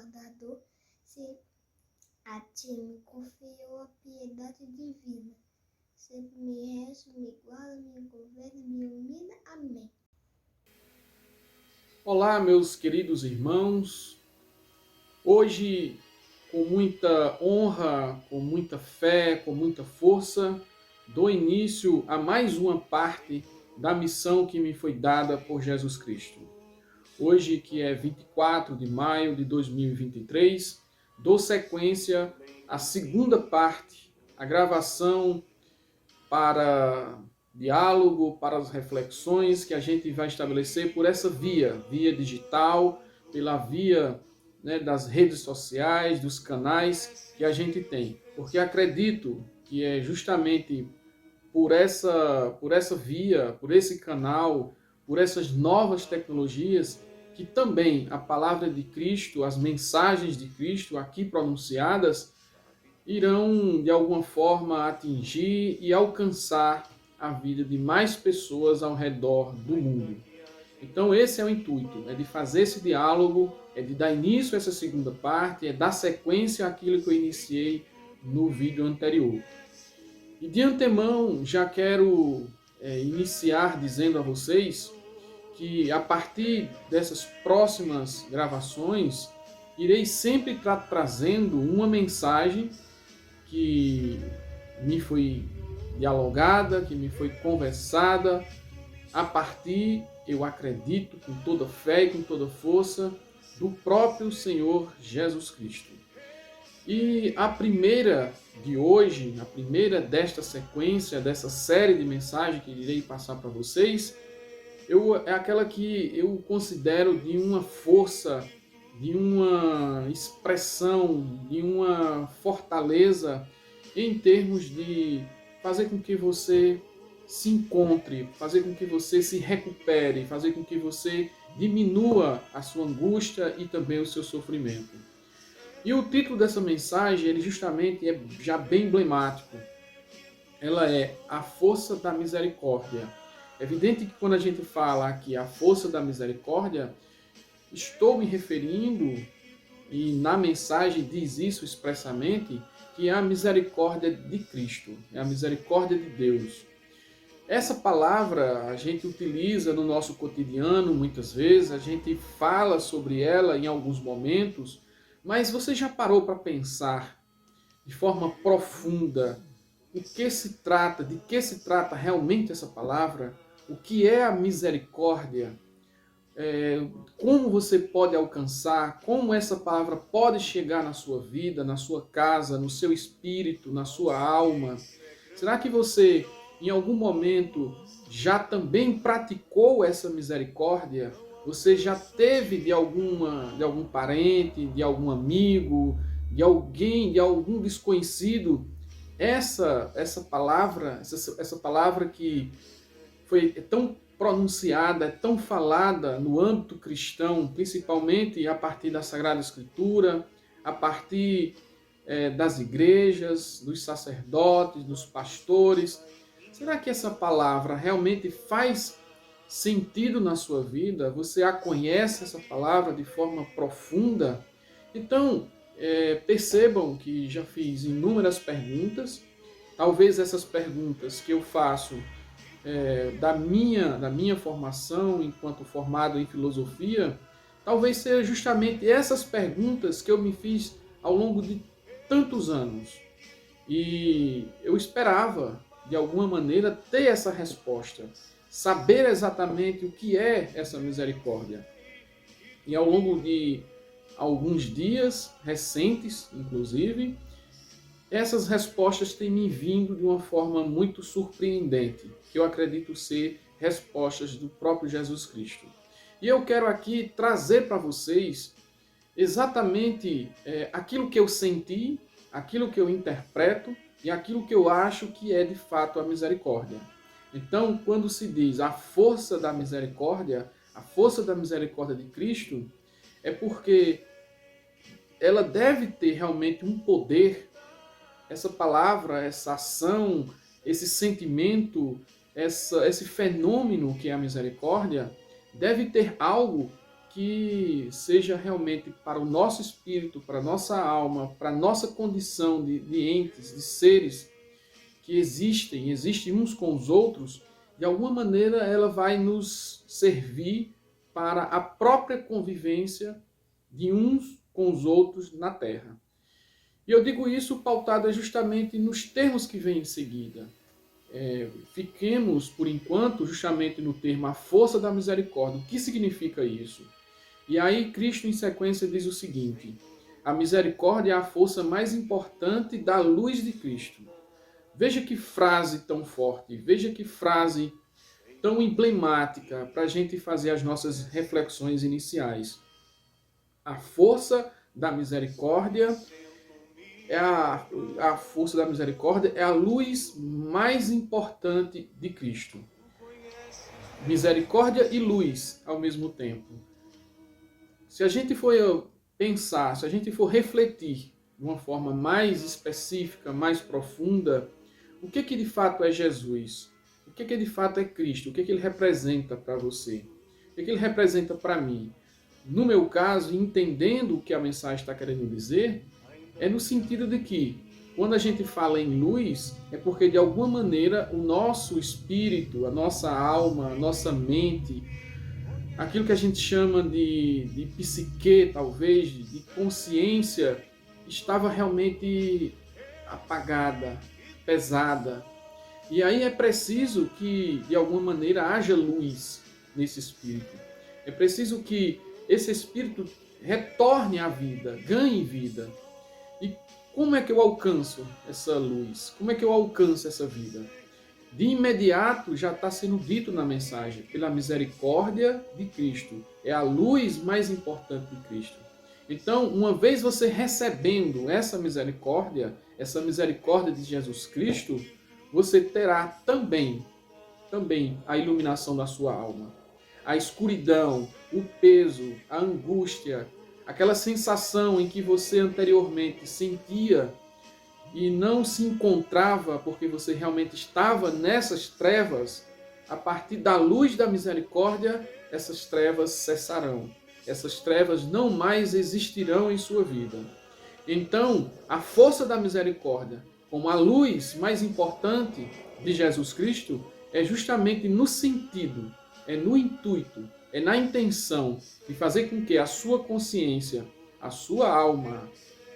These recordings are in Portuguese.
guardador, se a ti me confiou a piedade divina. Sempre me rege, me guarda, me governa, me ilumina. Amém. Olá, meus queridos irmãos. Hoje, com muita honra, com muita fé, com muita força, dou início a mais uma parte da missão que me foi dada por Jesus Cristo. Hoje, que é 24 de maio de 2023, dou sequência à segunda parte, a gravação para diálogo, para as reflexões que a gente vai estabelecer por essa via digital, pela via, né, das redes sociais, dos canais que a gente tem. Porque acredito que é justamente por essa via, por esse canal, por essas novas tecnologias, que também a palavra de Cristo, as mensagens de Cristo aqui pronunciadas, irão de alguma forma atingir e alcançar a vida de mais pessoas ao redor do mundo. Então esse é o intuito, é de fazer esse diálogo, é de dar início a essa segunda parte, é dar sequência àquilo que eu iniciei no vídeo anterior. E de antemão já quero iniciar dizendo a vocês que a partir dessas próximas gravações irei sempre estar trazendo uma mensagem que me foi dialogada, que me foi conversada a partir, eu acredito, com toda fé e com toda força, do próprio Senhor Jesus Cristo. E a primeira de hoje, a primeira desta sequência, dessa série de mensagens que irei passar para vocês, é aquela que eu considero de uma força, de uma expressão, de uma fortaleza em termos de fazer com que você se encontre, fazer com que você se recupere, fazer com que você diminua a sua angústia e também o seu sofrimento. E o título dessa mensagem, ele justamente é já bem emblemático. Ela é A Força da Misericórdia. É evidente que quando a gente fala aqui a força da misericórdia, estou me referindo, e na mensagem diz isso expressamente, que é a misericórdia de Cristo, é a misericórdia de Deus. Essa palavra a gente utiliza no nosso cotidiano muitas vezes, a gente fala sobre ela em alguns momentos, mas você já parou para pensar de forma profunda o que se trata, de que se trata realmente essa palavra? O que é a misericórdia? Como você pode alcançar, como essa palavra pode chegar na sua vida, na sua casa, no seu espírito, na sua alma? Será que você, em algum momento, já também praticou essa misericórdia? Você já teve de algum parente, de algum amigo, de alguém, de algum desconhecido, essa palavra que foi tão pronunciada, tão falada no âmbito cristão, principalmente a partir da Sagrada Escritura, a partir das igrejas, dos sacerdotes, dos pastores. Será que essa palavra realmente faz sentido na sua vida? Você a conhece, essa palavra, de forma profunda? Então, percebam que já fiz inúmeras perguntas. Talvez essas perguntas que eu faço da minha formação enquanto formado em filosofia, talvez seja justamente essas perguntas que eu me fiz ao longo de tantos anos. E eu esperava, de alguma maneira, ter essa resposta, saber exatamente o que é essa misericórdia. E ao longo de alguns dias recentes, inclusive, essas respostas têm me vindo de uma forma muito surpreendente, que eu acredito ser respostas do próprio Jesus Cristo. E eu quero aqui trazer para vocês exatamente aquilo que eu senti, aquilo que eu interpreto e aquilo que eu acho que é de fato a misericórdia. Então, quando se diz a força da misericórdia de Cristo, é porque ela deve ter realmente um poder. Essa palavra, essa ação, esse sentimento, esse fenômeno que é a misericórdia, deve ter algo que seja realmente para o nosso espírito, para a nossa alma, para a nossa condição de entes, de seres que existem uns com os outros, de alguma maneira ela vai nos servir para a própria convivência de uns com os outros na Terra. E eu digo isso pautado justamente nos termos que vêm em seguida. Fiquemos, por enquanto, justamente no termo a força da misericórdia. O que significa isso? E aí Cristo, em sequência, diz o seguinte: a misericórdia é a força mais importante da luz de Cristo. Veja que frase tão forte, veja que frase tão emblemática para a gente fazer as nossas reflexões iniciais. A força da misericórdia a força da misericórdia é a luz mais importante de Cristo. Misericórdia e luz ao mesmo tempo. Se a gente for pensar, se a gente for refletir de uma forma mais específica, mais profunda, o que de fato é Jesus? O que de fato é Cristo? O que ele representa para você? O que ele representa para mim? No meu caso, entendendo o que a mensagem está querendo dizer, é no sentido de que, quando a gente fala em luz, é porque de alguma maneira o nosso espírito, a nossa alma, a nossa mente, aquilo que a gente chama de psique, talvez, de consciência, estava realmente apagada, pesada. E aí é preciso que, de alguma maneira, haja luz nesse espírito. É preciso que esse espírito retorne à vida, ganhe vida. E como é que eu alcanço essa luz? Como é que eu alcanço essa vida? De imediato já está sendo dito na mensagem, pela misericórdia de Cristo. É a luz mais importante de Cristo. Então, uma vez você recebendo essa misericórdia de Jesus Cristo, você terá também a iluminação da sua alma. A escuridão, o peso, a angústia, aquela sensação em que você anteriormente sentia e não se encontrava porque você realmente estava nessas trevas, a partir da luz da misericórdia, essas trevas cessarão. Essas trevas não mais existirão em sua vida. Então, a força da misericórdia, como a luz mais importante de Jesus Cristo, é justamente no sentido, é no intuito, é na intenção de fazer com que a sua consciência, a sua alma,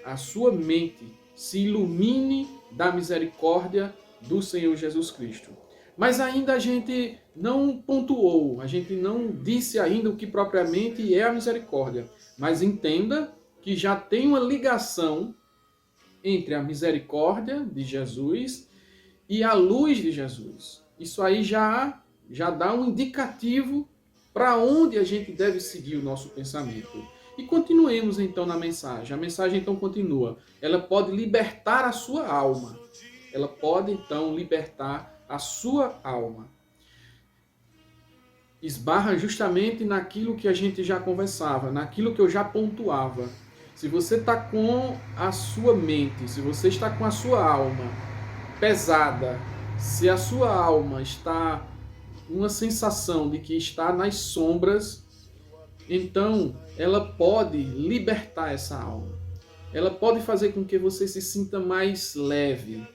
a sua mente se ilumine da misericórdia do Senhor Jesus Cristo. Mas ainda a gente não pontuou, a gente não disse ainda o que propriamente é a misericórdia. Mas entenda que já tem uma ligação entre a misericórdia de Jesus e a luz de Jesus. Isso aí já dá um indicativo para onde a gente deve seguir o nosso pensamento. E continuemos então na mensagem. A mensagem então continua. Ela pode libertar a sua alma. Ela pode então libertar a sua alma. Esbarra justamente naquilo que a gente já conversava, naquilo que eu já pontuava. Se você está com a sua mente, se você está com a sua alma pesada, se a sua alma está uma sensação de que está nas sombras, então ela pode libertar essa alma. Ela pode fazer com que você se sinta mais leve.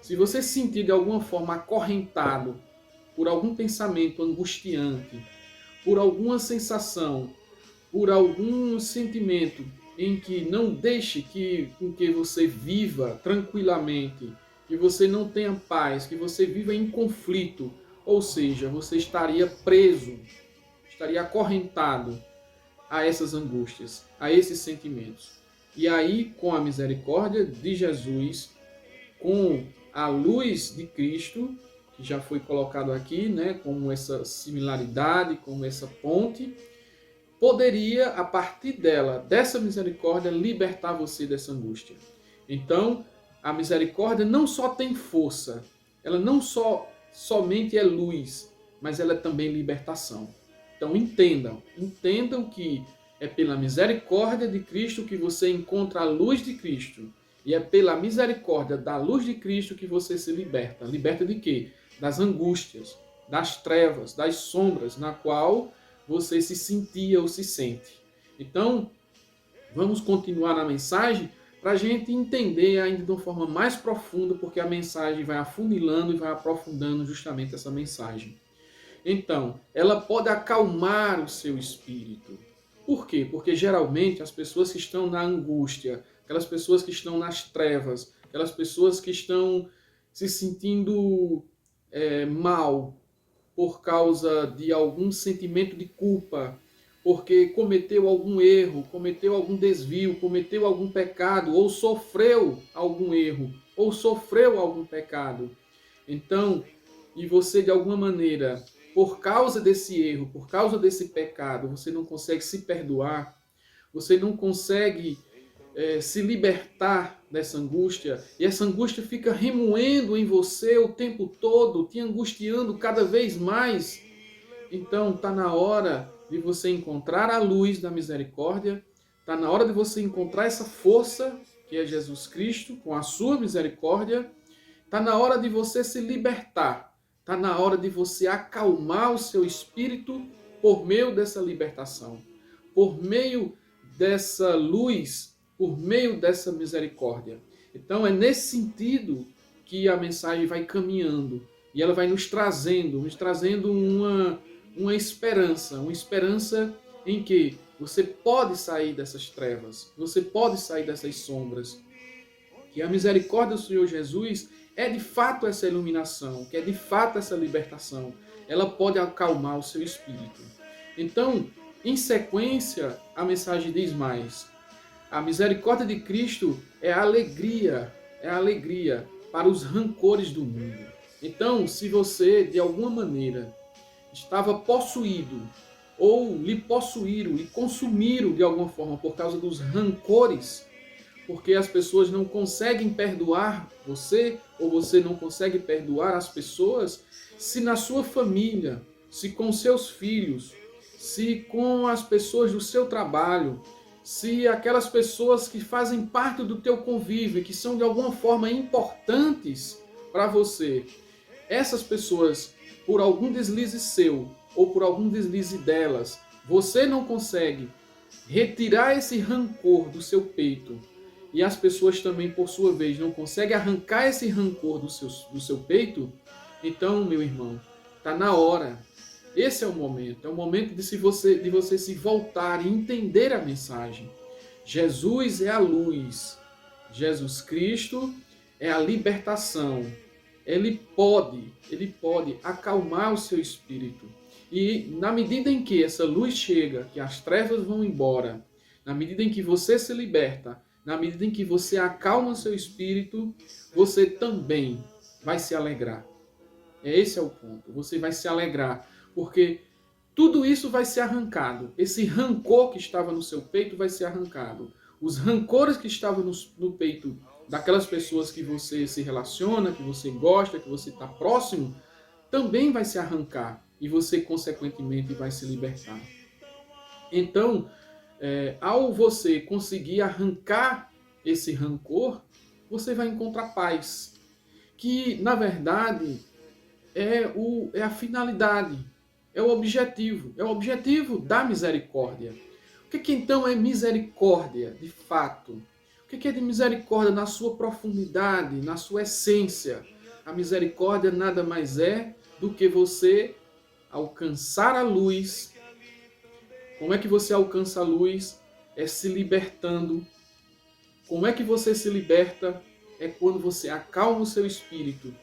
Se você se sentir de alguma forma acorrentado por algum pensamento angustiante, por alguma sensação, por algum sentimento em que não deixe com que você viva tranquilamente, que você não tenha paz, que você viva em conflito, ou seja, você estaria preso, estaria acorrentado a essas angústias, a esses sentimentos. E aí, com a misericórdia de Jesus, com a luz de Cristo, que já foi colocado aqui, né, como essa similaridade, como essa ponte, poderia, a partir dessa misericórdia, libertar você dessa angústia. Então, a misericórdia não só tem força, ela não somente é luz, mas ela é também libertação. Então entendam que é pela misericórdia de Cristo que você encontra a luz de Cristo. E é pela misericórdia da luz de Cristo que você se liberta. Liberta de quê? Das angústias, das trevas, das sombras, na qual você se sentia ou se sente. Então, vamos continuar na mensagem para a gente entender ainda de uma forma mais profunda, porque a mensagem vai afunilando e vai aprofundando justamente essa mensagem. Então, ela pode acalmar o seu espírito. Por quê? Porque geralmente as pessoas que estão na angústia, aquelas pessoas que estão nas trevas, aquelas pessoas que estão se sentindo mal por causa de algum sentimento de culpa, porque cometeu algum erro, cometeu algum desvio, cometeu algum pecado, ou sofreu algum erro, ou sofreu algum pecado. Então, e você de alguma maneira, por causa desse erro, por causa desse pecado, você não consegue se perdoar, você não consegue se libertar dessa angústia, e essa angústia fica remoendo em você o tempo todo, te angustiando cada vez mais. Então está na hora de você encontrar a luz da misericórdia, está na hora de você encontrar essa força que é Jesus Cristo, com a sua misericórdia, está na hora de você se libertar, está na hora de você acalmar o seu espírito por meio dessa libertação, por meio dessa luz, por meio dessa misericórdia. Então é nesse sentido que a mensagem vai caminhando e ela vai nos trazendo uma esperança em que você pode sair dessas trevas, você pode sair dessas sombras, que a misericórdia do Senhor Jesus é de fato essa iluminação, que é de fato essa libertação. Ela pode acalmar o seu espírito. Então, em sequência, a mensagem diz mais: a misericórdia de Cristo é alegria para os rancores do mundo. Então, se você, de alguma maneira, estava possuído, ou lhe possuíram, lhe consumiram de alguma forma por causa dos rancores, porque as pessoas não conseguem perdoar você, ou você não consegue perdoar as pessoas, se na sua família, se com seus filhos, se com as pessoas do seu trabalho, se aquelas pessoas que fazem parte do teu convívio, que são de alguma forma importantes para você, essas pessoas, por algum deslize seu, ou por algum deslize delas, você não consegue retirar esse rancor do seu peito, e as pessoas também, por sua vez, não conseguem arrancar esse rancor do seu peito, então, meu irmão, está na hora. Esse é o momento de você se voltar e entender a mensagem. Jesus é a luz, Jesus Cristo é a libertação. Ele pode acalmar o seu espírito. E na medida em que essa luz chega, que as trevas vão embora, na medida em que você se liberta, na medida em que você acalma o seu espírito, você também vai se alegrar. Esse é o ponto. Você vai se alegrar, porque tudo isso vai ser arrancado. Esse rancor que estava no seu peito vai ser arrancado. Os rancores que estavam no peito daquelas pessoas que você se relaciona, que você gosta, que você está próximo, também vai se arrancar. E você, consequentemente, vai se libertar. Então, ao você conseguir arrancar esse rancor, você vai encontrar paz. Que, na verdade, é a finalidade, é o objetivo da misericórdia. O que então é misericórdia, de fato? O que é de misericórdia na sua profundidade, na sua essência? A misericórdia nada mais é do que você alcançar a luz. Como é que você alcança a luz? É se libertando. Como é que você se liberta? É quando você acalma o seu espírito.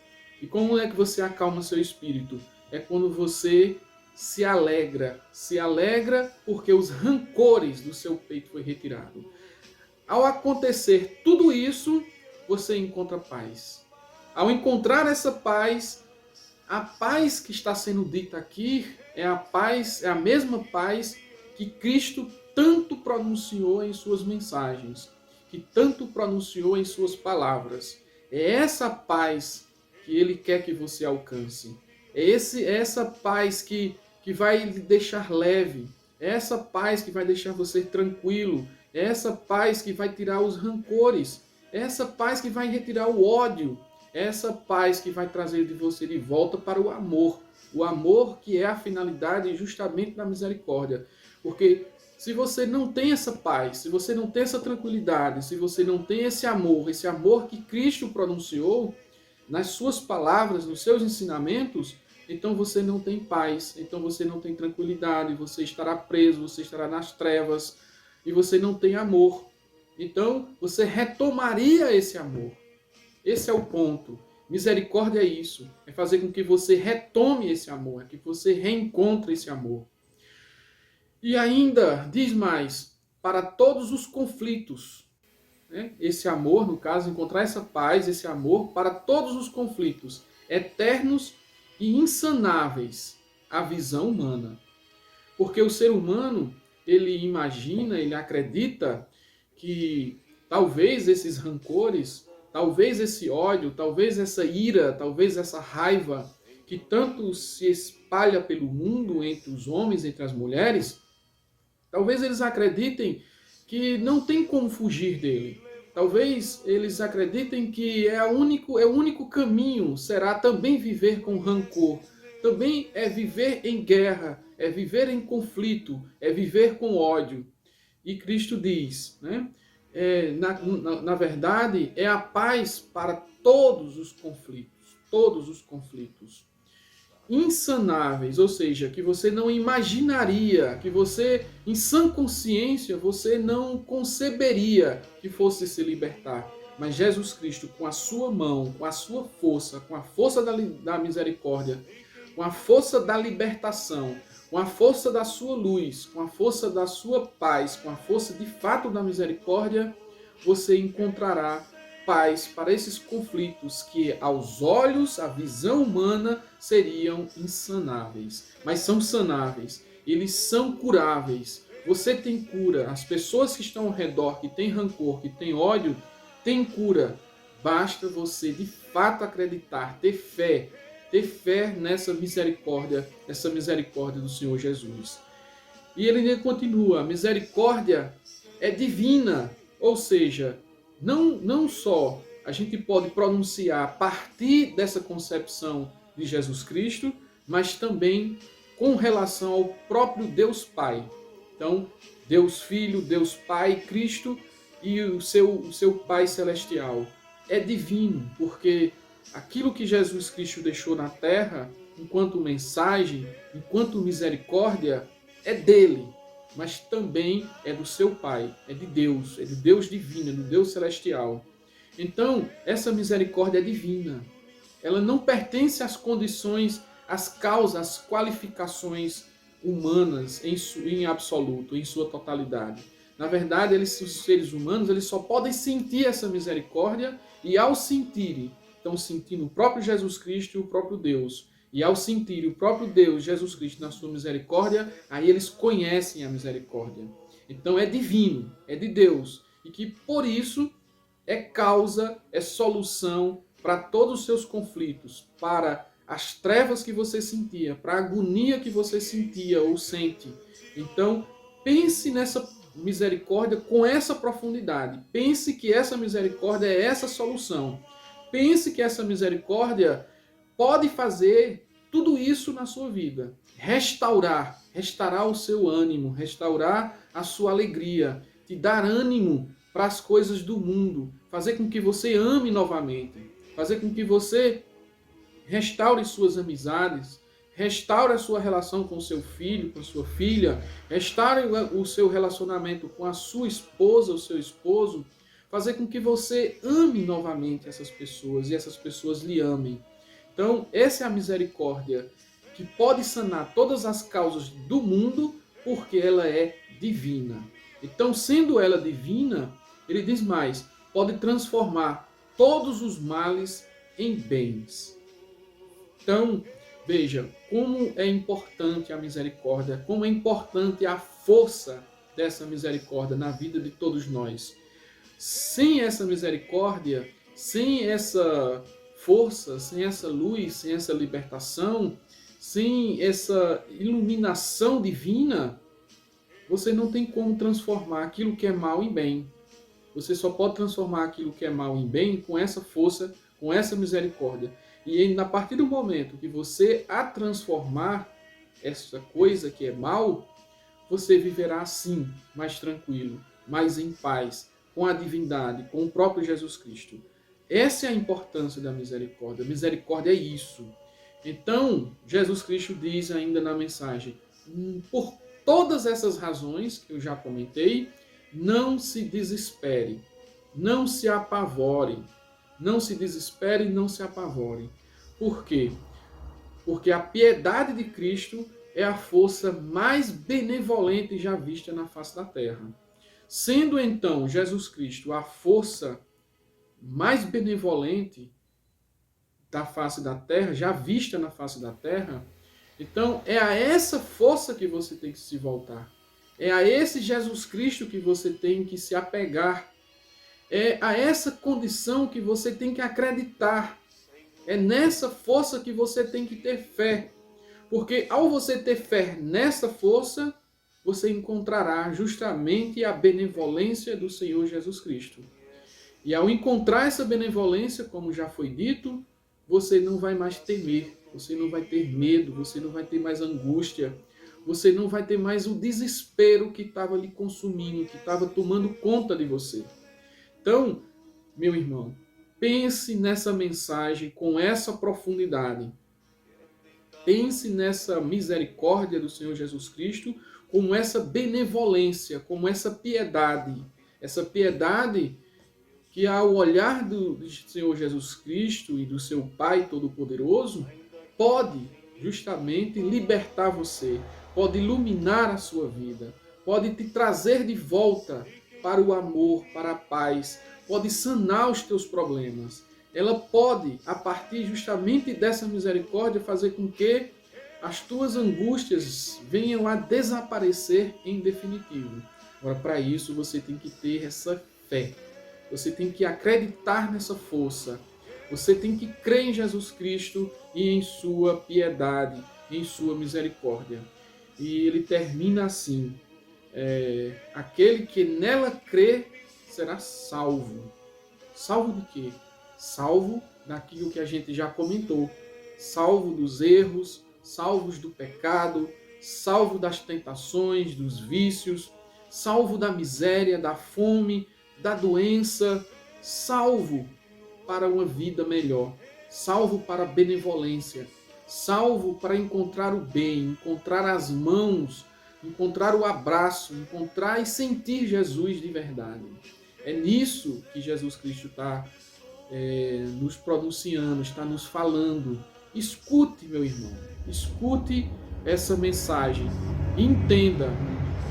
E como é que você acalma o seu espírito? É quando você se alegra. Se alegra porque os rancores do seu peito foi retirado. Ao acontecer tudo isso, você encontra paz. Ao encontrar essa paz, a paz que está sendo dita aqui é a mesma paz que Cristo tanto pronunciou em suas mensagens, que tanto pronunciou em suas palavras. É essa paz que Ele quer que você alcance. É essa paz que vai lhe deixar leve. É essa paz que vai deixar você tranquilo. É essa paz que vai tirar os rancores. É essa paz que vai retirar o ódio. é essa paz que vai trazer de você de volta para o amor que é a finalidade justamente da misericórdia. Porque se você não tem essa paz, se você não tem essa tranquilidade, se você não tem esse amor que Cristo pronunciou nas suas palavras, nos seus ensinamentos, então você não tem paz, então você não tem tranquilidade, você estará preso, você estará nas trevas e você não tem amor. Então você retomaria esse amor. Esse é o ponto. Misericórdia é isso, é fazer com que você retome esse amor, é que você reencontre esse amor. E ainda, diz mais, para todos os conflitos, né? Esse amor, no caso, encontrar essa paz, esse amor para todos os conflitos eternos e insanáveis à visão humana. Porque o ser humano, ele imagina, ele acredita que talvez esses rancores, talvez esse ódio, talvez essa ira, talvez essa raiva que tanto se espalha pelo mundo entre os homens, entre as mulheres, talvez eles acreditem que não tem como fugir dele. Talvez eles acreditem que é o único caminho, será também viver com rancor. Também é viver em guerra, é viver em conflito, é viver com ódio. E Cristo diz, né? Na verdade, é a paz para todos os conflitos insanáveis, ou seja, que você não imaginaria, que você, em sã consciência, você não conceberia que fosse se libertar. Mas Jesus Cristo, com a sua mão, com a sua força, com a força da misericórdia, com a força da libertação, com a força da sua luz, com a força da sua paz, com a força de fato da misericórdia, você encontrará paz para esses conflitos que, aos olhos, a visão humana, seriam insanáveis. Mas são sanáveis, eles são curáveis. Você tem cura, as pessoas que estão ao redor, que têm rancor, que têm ódio, têm cura. Basta você, de fato, acreditar, ter fé nessa misericórdia do Senhor Jesus. E ele continua, a misericórdia é divina, ou seja, não só a gente pode pronunciar a partir dessa concepção de Jesus Cristo, mas também com relação ao próprio Deus Pai. Então, Deus Filho, Deus Pai, Cristo e o seu Pai Celestial. É divino, porque aquilo que Jesus Cristo deixou na terra, enquanto mensagem, enquanto misericórdia, é dele, mas também é do seu Pai, é de Deus divino, é do Deus celestial. Então, essa misericórdia é divina. Ela não pertence às condições, às causas, às qualificações humanas em absoluto, em sua totalidade. Na verdade, os seres humanos, eles só podem sentir essa misericórdia e ao sentirem, estão sentindo o próprio Jesus Cristo e o próprio Deus. E ao sentir o próprio Deus, Jesus Cristo, na sua misericórdia, aí eles conhecem a misericórdia. Então é divino, é de Deus. E que por isso é causa, é solução para todos os seus conflitos, para as trevas que você sentia, para a agonia que você sentia ou sente. Então pense nessa misericórdia com essa profundidade. Pense que essa misericórdia é essa solução. Pense que essa misericórdia pode fazer tudo isso na sua vida. Restaurar o seu ânimo, restaurar a sua alegria, te dar ânimo para as coisas do mundo, fazer com que você ame novamente, fazer com que você restaure suas amizades, restaure a sua relação com seu filho, com sua filha, restaure o seu relacionamento com a sua esposa, o seu esposo, fazer com que você ame novamente essas pessoas e essas pessoas lhe amem. Então, essa é a misericórdia que pode sanar todas as causas do mundo, porque ela é divina. Então, sendo ela divina, ele diz mais, pode transformar todos os males em bens. Então, veja como é importante a misericórdia, como é importante a força dessa misericórdia na vida de todos nós. Sem essa misericórdia, sem essa força, sem essa luz, sem essa libertação, sem essa iluminação divina, você não tem como transformar aquilo que é mal em bem. Você só pode transformar aquilo que é mal em bem com essa força, com essa misericórdia. E a partir do momento que você a transformar, essa coisa que é mal, você viverá assim, mais tranquilo, mais em paz, com a divindade, com o próprio Jesus Cristo. Essa é a importância da misericórdia. A misericórdia é isso. Então, Jesus Cristo diz ainda na mensagem, por todas essas razões que eu já comentei, não se desespere, não se apavore, não se desespere e não se apavore. Por quê? Porque a piedade de Cristo é a força mais benevolente já vista na face da terra. Sendo então Jesus Cristo a força mais benevolente da face da terra, já vista na face da terra, então é a essa força que você tem que se voltar. É a esse Jesus Cristo que você tem que se apegar. É a essa condição que você tem que acreditar. É nessa força que você tem que ter fé. Porque ao você ter fé nessa força, você encontrará justamente a benevolência do Senhor Jesus Cristo. E ao encontrar essa benevolência, como já foi dito, você não vai mais temer, você não vai ter medo, você não vai ter mais angústia, você não vai ter mais o desespero que estava lhe consumindo, que estava tomando conta de você. Então, meu irmão, pense nessa mensagem com essa profundidade. Pense nessa misericórdia do Senhor Jesus Cristo, como essa benevolência, como essa piedade. Essa piedade que ao olhar do Senhor Jesus Cristo e do seu Pai Todo-Poderoso, pode justamente libertar você, pode iluminar a sua vida, pode te trazer de volta para o amor, para a paz, pode sanar os teus problemas. Ela pode, a partir justamente dessa misericórdia, fazer com que as tuas angústias venham a desaparecer em definitivo. Agora, para isso, você tem que ter essa fé. Você tem que acreditar nessa força. Você tem que crer em Jesus Cristo e em sua piedade, em sua misericórdia. E ele termina assim: aquele que nela crê será salvo. Salvo de quê? Salvo daquilo que a gente já comentou. Salvo dos erros, salvos do pecado, salvo das tentações, dos vícios, salvo da miséria, da fome, da doença, salvo para uma vida melhor, salvo para a benevolência, salvo para encontrar o bem, encontrar as mãos, encontrar o abraço, encontrar e sentir Jesus de verdade. É nisso que Jesus Cristo está nos pronunciando, está nos falando. Escute, meu irmão, escute essa mensagem. Entenda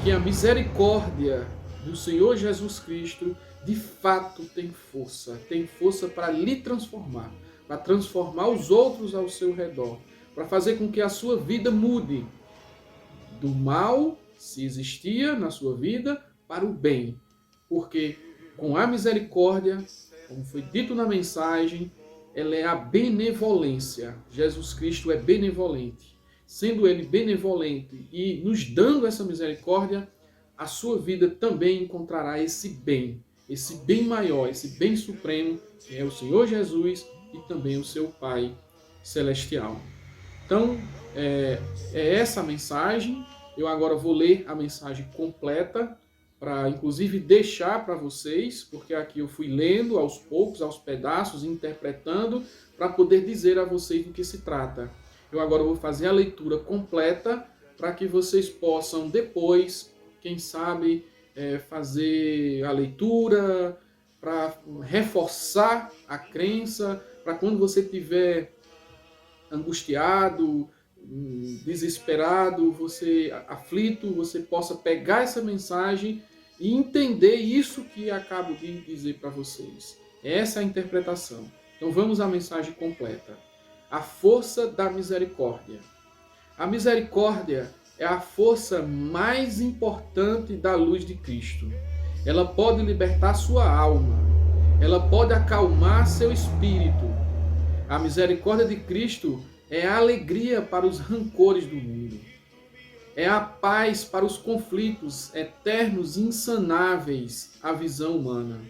que a misericórdia do Senhor Jesus Cristo de fato tem força para lhe transformar, para transformar os outros ao seu redor, para fazer com que a sua vida mude do mal, se existia na sua vida, para o bem. Porque com a misericórdia, como foi dito na mensagem, ela é a benevolência. Jesus Cristo é benevolente. Sendo ele benevolente e nos dando essa misericórdia, a sua vida também encontrará esse bem maior, esse bem supremo, que é o Senhor Jesus e também o seu Pai Celestial. Então, é essa a mensagem. Eu agora vou ler a mensagem completa, para inclusive deixar para vocês, porque aqui eu fui lendo aos poucos, aos pedaços, interpretando, para poder dizer a vocês do que se trata. Eu agora vou fazer a leitura completa, para que vocês possam depois, quem sabe, fazer a leitura, para reforçar a crença, para quando você estiver angustiado, desesperado, você aflito, você possa pegar essa mensagem e entender isso que acabo de dizer para vocês. Essa é a interpretação. Então vamos à mensagem completa. A força da misericórdia. A misericórdia é a força mais importante da luz de Cristo. Ela pode libertar sua alma. Ela pode acalmar seu espírito. A misericórdia de Cristo é a alegria para os rancores do mundo. É a paz para os conflitos eternos e insanáveis à visão humana.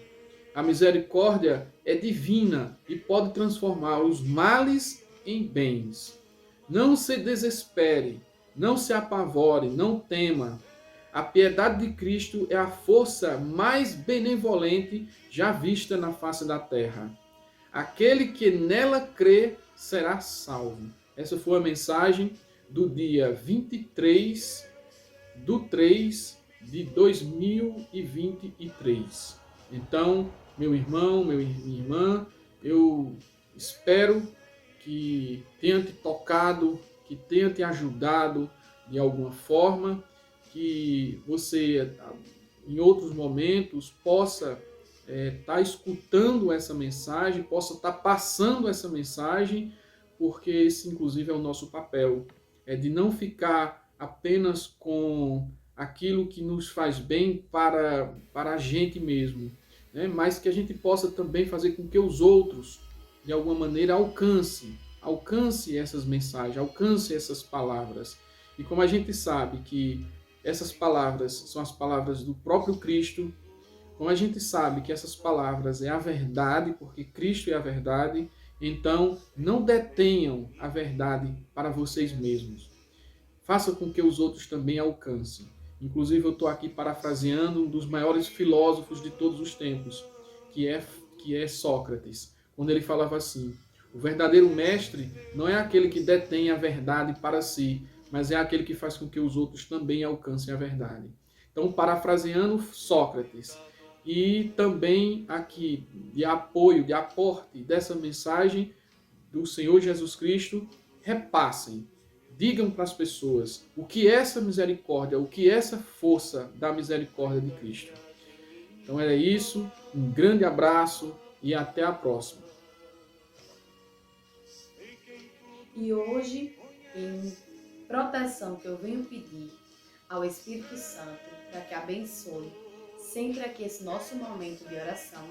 A misericórdia é divina e pode transformar os males em bens. Não se desespere, não se apavore, não tema. A piedade de Cristo é a força mais benevolente já vista na face da terra. Aquele que nela crê será salvo. Essa foi a mensagem do dia 23/3/2023. Então, meu irmão, minha irmã, eu espero que tenha te tocado, que tenha te ajudado de alguma forma, que você, em outros momentos, possa estar escutando essa mensagem, possa estar passando essa mensagem, porque esse, inclusive, é o nosso papel, é de não ficar apenas com aquilo que nos faz bem para a gente mesmo, né? Mas que a gente possa também fazer com que os outros, de alguma maneira, alcance essas mensagens, alcance essas palavras. E como a gente sabe que essas palavras são as palavras do próprio Cristo, como a gente sabe que essas palavras é a verdade, porque Cristo é a verdade, então não detenham a verdade para vocês mesmos. Faça com que os outros também alcancem. Inclusive, eu estou aqui parafraseando um dos maiores filósofos de todos os tempos, que é Sócrates, quando ele falava assim: o verdadeiro mestre não é aquele que detém a verdade para si, mas é aquele que faz com que os outros também alcancem a verdade. Então, parafraseando Sócrates, e também aqui de apoio, de aporte dessa mensagem do Senhor Jesus Cristo, repassem, digam para as pessoas o que é essa misericórdia, o que é essa força da misericórdia de Cristo. Então é isso, um grande abraço e até a próxima. E hoje, em proteção que eu venho pedir ao Espírito Santo para que abençoe sempre aqui esse nosso momento de oração,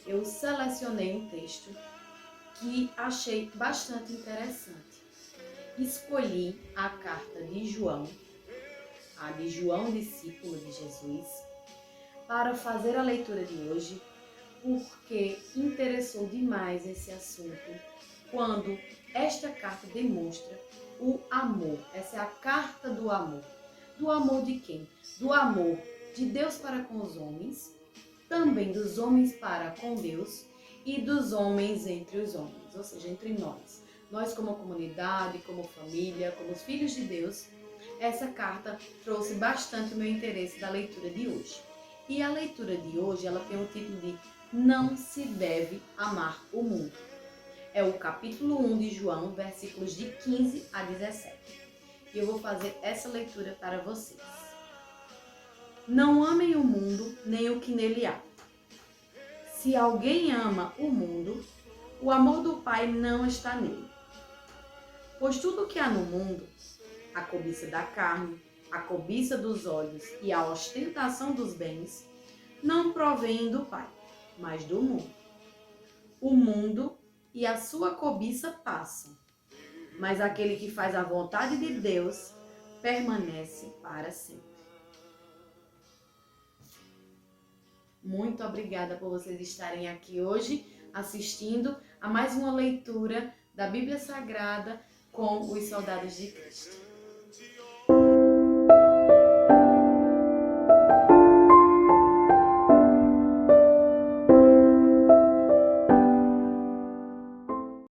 eu selecionei um texto que achei bastante interessante. Escolhi a carta de João, a de João, discípulo de Jesus, para fazer a leitura de hoje, porque interessou demais esse assunto quando esta carta demonstra o amor. Essa é a carta do amor. Do amor de quem? Do amor de Deus para com os homens, também dos homens para com Deus e dos homens entre os homens, ou seja, entre nós. Nós como comunidade, como família, como os filhos de Deus, essa carta trouxe bastante o meu interesse da leitura de hoje. E a leitura de hoje, ela tem o título de Não se deve amar o mundo. É o capítulo 1 de João, versículos de 15 a 17. E eu vou fazer essa leitura para vocês. Não amem o mundo, nem o que nele há. Se alguém ama o mundo, o amor do Pai não está nele. Pois tudo o que há no mundo, a cobiça da carne, a cobiça dos olhos e a ostentação dos bens, não provém do Pai, mas do mundo. O mundo e a sua cobiça passam, mas aquele que faz a vontade de Deus permanece para sempre. Muito obrigada por vocês estarem aqui hoje assistindo a mais uma leitura da Bíblia Sagrada com os soldados de Cristo.